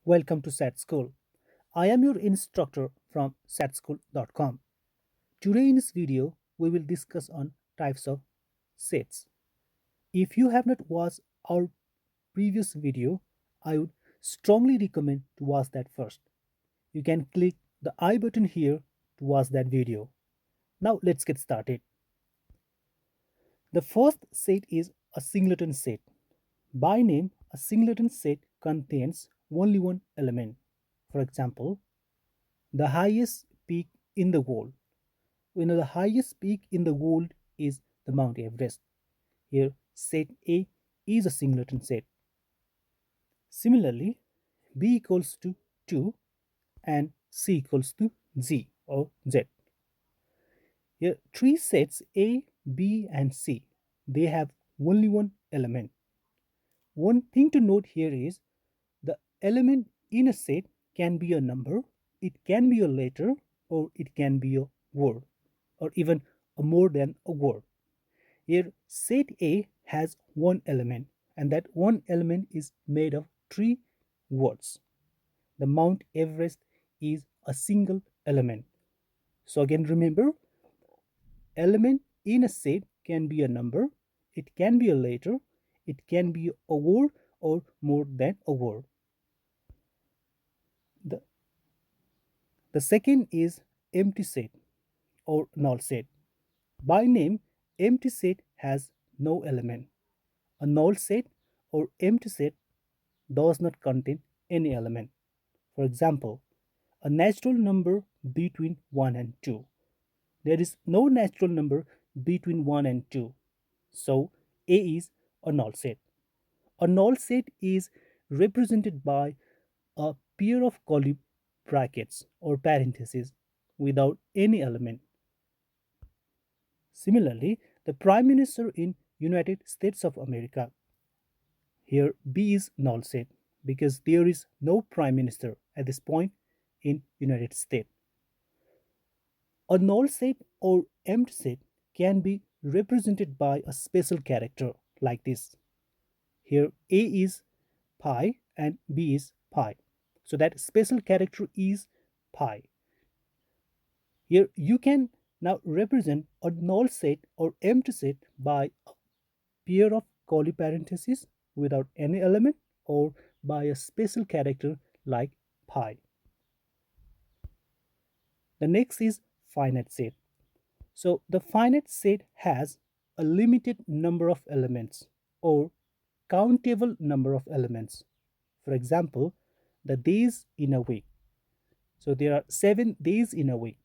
Welcome to Set School. I am your instructor from setschool.com. Today in this video, we will discuss on types of sets. If you have not watched our previous video, I would strongly recommend to watch that first. You can click the I button here to watch that video. Now let's get started. The first set is a singleton set. By name, a singleton set contains only one element. For example, the highest peak in the world. We know the highest peak in the world is the Mount Everest. Here, set A is a singleton set. Similarly, B equals to 2 and C equals to Z or Z. Here, three sets A, B, and C. They have only one element. One thing to note here is the element in a set can be a number, it can be a letter, or it can be a word, or even a more than a word. Here, set A has one element, and that one element is made of three words. The Mount Everest is a single element. So again, remember, element in a set can be a number, it can be a letter, it can be a word, or more than a word. The, the second is empty set or null set. By name, empty set has no element. A null set or empty set does not contain any element. For example, a natural number between 1 and 2. There is no natural number between 1 and 2. So A is a null set. A null set is represented by a pair of curly brackets or parentheses without any element. Similarly, the Prime Minister in United States of America. Here B is null set because there is no Prime Minister at this point in United States. A null set or empty set can be represented by a special character like this. Here A is pi and B is pi. So that special character is pi. Here you can now represent a null set or empty set by a pair of curly parentheses without any element or by a special character like pi. The next is finite set. So the finite set has a limited number of elements or countable number of elements. For example, the days in a week. So there are 7 days in a week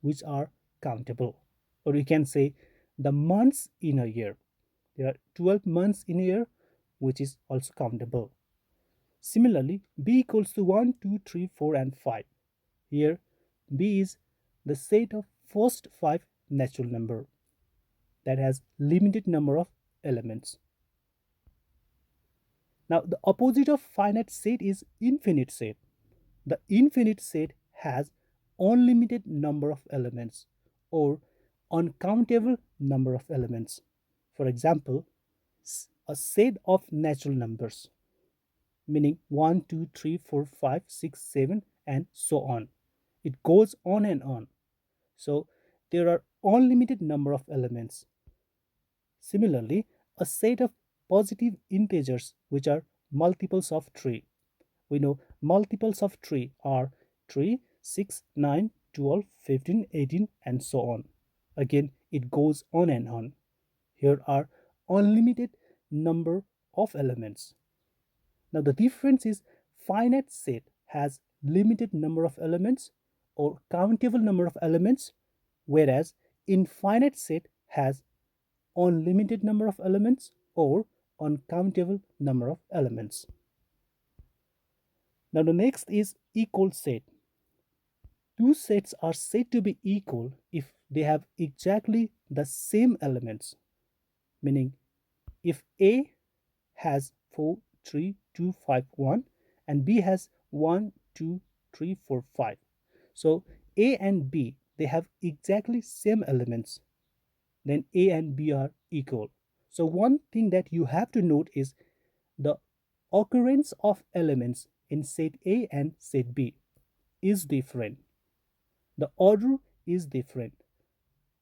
which are countable. Or you can say the months in a year. There are 12 months in a year which is also countable. Similarly, b equals to 1, 2, 3, 4 and 5. Here b is the set of first 5 natural number that has limited number of elements. Now the opposite of finite set is infinite set. The infinite set has unlimited number of elements or uncountable number of elements. For example, a set of natural numbers meaning 1, 2, 3, 4, 5, 6, 7 and so on. It goes on and on. So there are unlimited number of elements. Similarly, a set of positive integers which are multiples of 3. We know multiples of 3 are 3, 6, 9, 12, 15, 18 and so on. Again, it goes on and on. Here are unlimited number of elements. Now the difference is finite set has limited number of elements or countable number of elements, whereas infinite set has unlimited number of elements or uncountable number of elements. Now the next is equal set. Two sets are said to be equal if they have exactly the same elements, meaning if A has 4, 3, 2, 5, 1 and B has 1, 2, 3, 4, 5. So A and B, they have exactly same elements. Then A and B are equal. So one thing that you have to note is the occurrence of elements in set A and set B is different. The order is different.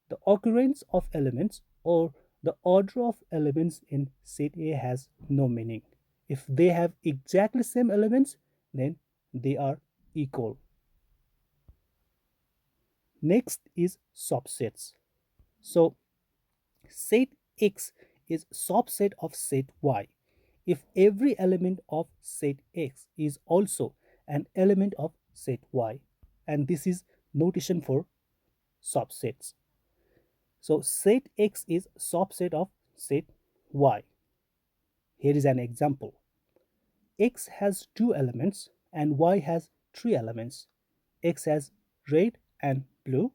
The occurrence of elements or the order of elements in set A has no meaning. If they have exactly same elements, then they are equal. Next is subsets. So set X is subset of set Y if every element of set X is also an element of set Y, and this is notation for subsets. So set X is subset of set Y. Here is an example. X has two elements and Y has three elements. X has red and blue,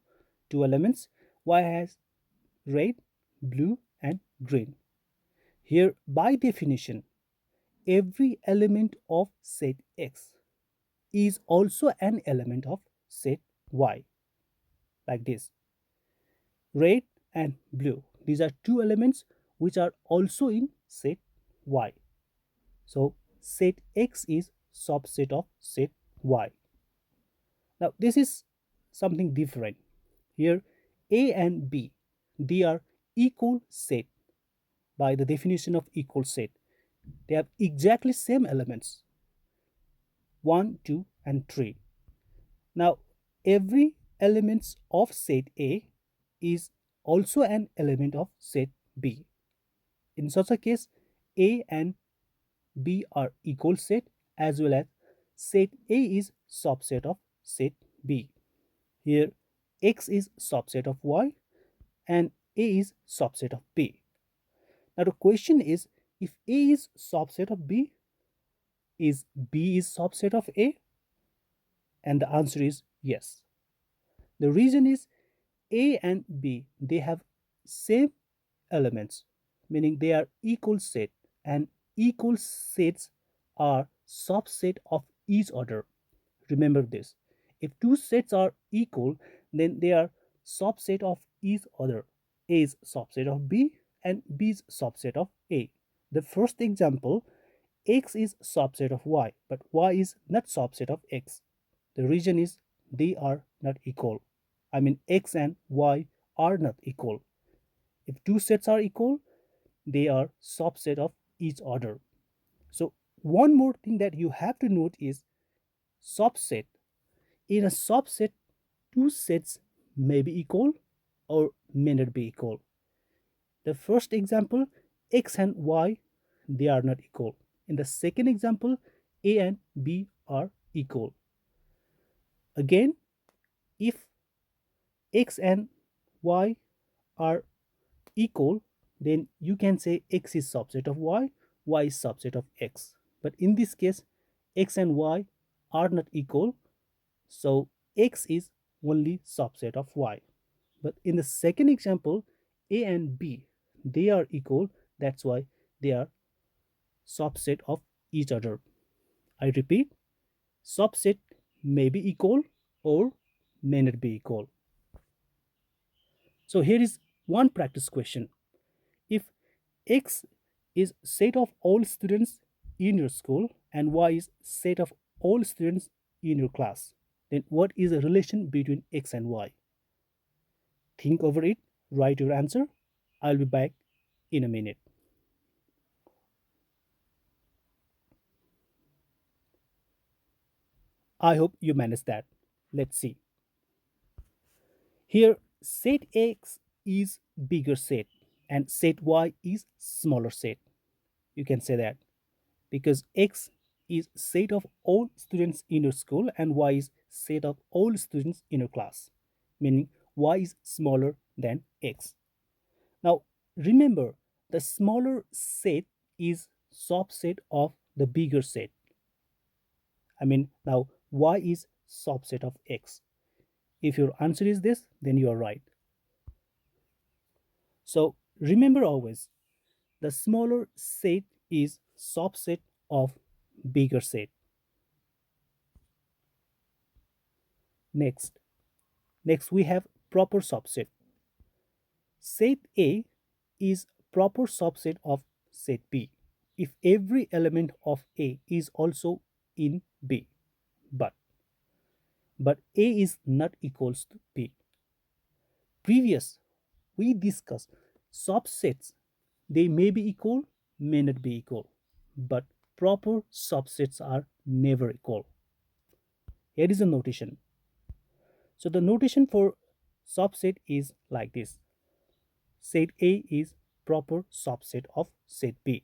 two elements. Y has red, blue, and green. Here, by definition, every element of set X is also an element of set Y, like this. Red and blue, these are two elements which are also in set Y. So set X is subset of set Y. Now this is something different. Here A and B, they are equal set by the definition of equal set. They have exactly same elements 1, 2 and 3. Now every elements of set A is also an element of set B. In such a case, A and B are equal set as well as set A is subset of set B. Here X is subset of Y and A is subset of B. Now the question is, if A is subset of B, is B is subset of A? And the answer is yes. The reason is A and B, they have same elements, meaning they are equal set, and equal sets are subset of each other. Remember this. If two sets are equal, then they are subset of each other. A is subset of B and B is subset of A. The first example, X is subset of Y, but Y is not subset of X. The reason is they are not equal. I mean, X and Y are not equal. If two sets are equal, they are subset of each other. So one more thing that you have to note is subset. In a subset, two sets may be equal or may not be equal. The first example, X and Y, they are not equal. In the second example, A and B are equal. Again, if X and Y are equal, then you can say X is subset of Y, Y is subset of X. But in this case, X and Y are not equal, so X is only subset of Y. But in the second example, A and B, they are equal, that's why they are subset of each other. I repeat, subset may be equal or may not be equal. So here is one practice question. If X is set of all students in your school and Y is set of all students in your class, then what is the relation between X and Y? Think over it, write your answer. I'll be back in a minute. I hope you managed that. Let's see. Here, set X is bigger set and set Y is smaller set. You can say that because X is set of all students in your school and Y is set of all students in your class, meaning Y is smaller than X. Now, remember, the smaller set is subset of the bigger set. I mean, now Y is subset of X. If your answer is this, then you are right. So remember always, the smaller set is subset of bigger set. Next, we have proper subset. Set A is proper subset of set B. if every element of A is also in B, but A is not equals to B. Previous, we discussed subsets. They may be equal, may not be equal, but proper subsets are never equal. Here is a notation. So the notation for subset is like this. Set A is proper subset of set B.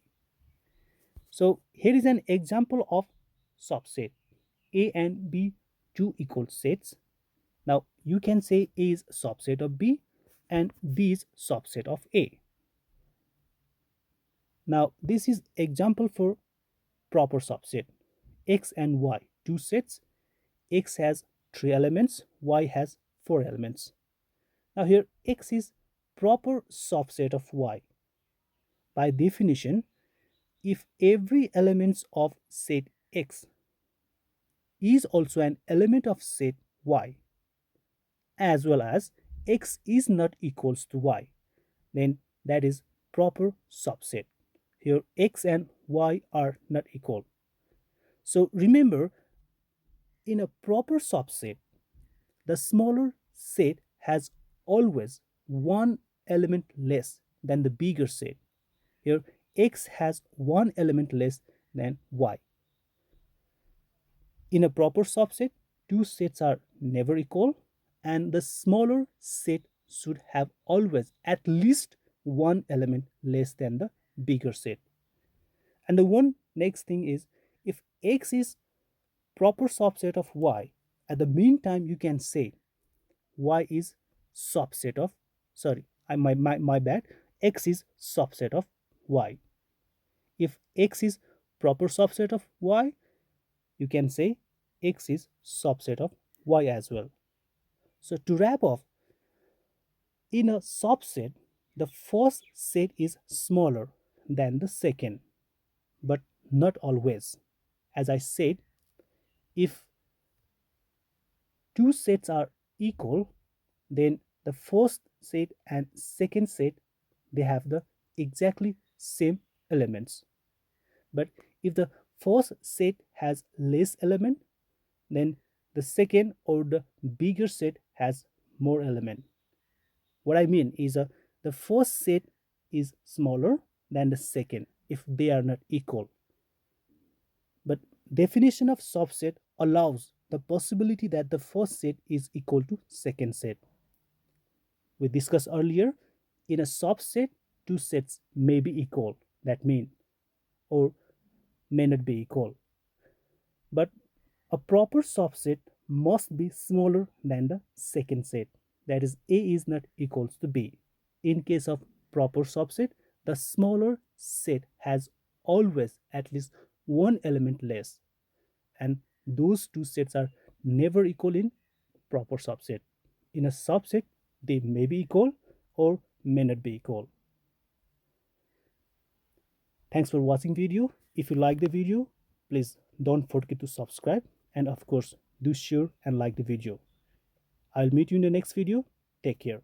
So here is an example of subset. A and B two equal sets. Now you can say A is subset of B and B is subset of A. Now this is example for proper subset. X and Y two sets. X has 3 elements, Y has 4 elements. Now here X is proper subset of Y. By definition, if every element of set X is also an element of set Y, as well as X is not equals to Y, then that is proper subset. Here X and Y are not equal. So remember, in a proper subset, the smaller set has always one element less than the bigger set. Here X has one element less than Y. In a proper subset, two sets are never equal, and the smaller set should have always at least one element less than the bigger set. And the one next thing is, if X is proper subset of Y, at the meantime you can say Y is subset of, sorry, my bad, X is subset of Y. If X is proper subset of Y, you can say X is subset of Y as well. So to wrap up, in a subset, the first set is smaller than the second, but not always. As I said, if two sets are equal, then the first set and second set, they have the exactly same elements. But if the first set has less element, then the second or the bigger set has more element. What I mean is the first set is smaller than the second if they are not equal. But definition of subset allows the possibility that the first set is equal to second set. We discussed earlier, in a subset, two sets may be equal, that mean, or may not be equal. But a proper subset must be smaller than the second set. That is, A is not equals to B. In case of proper subset, the smaller set has always at least one element less, and those two sets are never equal in proper subset. In a subset, they may be equal or may not be equal. Thanks for watching video. If you like the video, please don't forget to subscribe, and of course do share and like the video. I'll meet you in the next video. Take care.